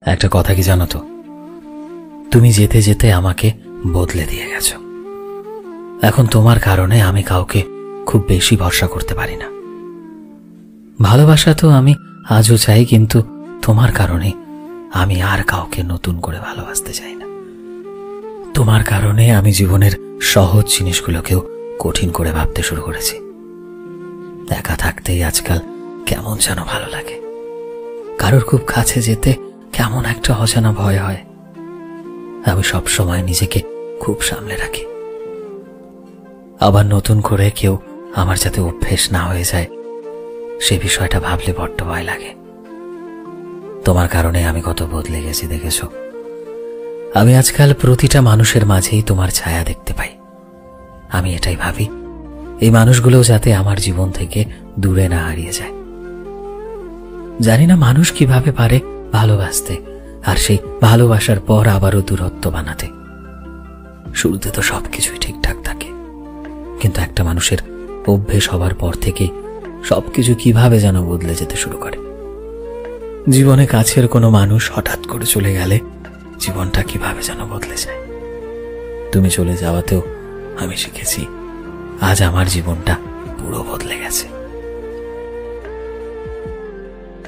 একটা কথা কি জানো তো, তুমি যেতে যেতে আমাকে বদলে দিয়ে গেছো। এখন তোমার কারণে আমি কাউকে খুব বেশি ভরসা করতে পারি না। ভালোবাসা তো আমি আজও চাই, কিন্তু তোমার কারণে আমি আর কাউকে নতুন করে ভালোবাসতে চাই না। তোমার কারণে আমি জীবনের সহজ জিনিসগুলোকেও কঠিন করে ভাবতে শুরু করেছি। একা থাকতেই আজকাল কেমন যেন ভালো লাগে। কারোর খুব কাছে যেতে কেমন একটা অজানা ভয় হয়। আমি সব সময় নিজেকে খুব সামলে রাখি। আবার নতুন করে কেউ আমার যাতে অভ্যেস না হয়ে যায়, সে বিষয়টা ভাবলে বড্ড ভয় লাগে। তোমার কারণে আমি কত বদলে গেছি দেখেছো। আমি আজকাল প্রতিটা মানুষের মাঝেই তোমার ছায়া দেখতে পাই। আমি এটাই ভাবি, এই মানুষগুলো যাতে আমার জীবন থেকে দূরে না হারিয়ে যায়। জানি না মানুষ কিভাবে পারে ভালোবাসতে, আর সেই ভালোবাসার পর আবারও দূরত্ব বানাতে। শুরুতে তো সবকিছুই ঠিকঠাক থাকে, কিন্তু একটা মানুষের অভ্যেস হবার পর থেকে সবকিছু কিভাবে যেন বদলে যেতে শুরু করে। জীবনে কাছের কোনো মানুষ হঠাৎ করে চলে গেলে জীবনটা কিভাবে যেন বদলে যায়। তুমি চলে যাওয়াতেও আমি শিখেছি আজ আমার জীবনটা পুরো বদলে গেছে।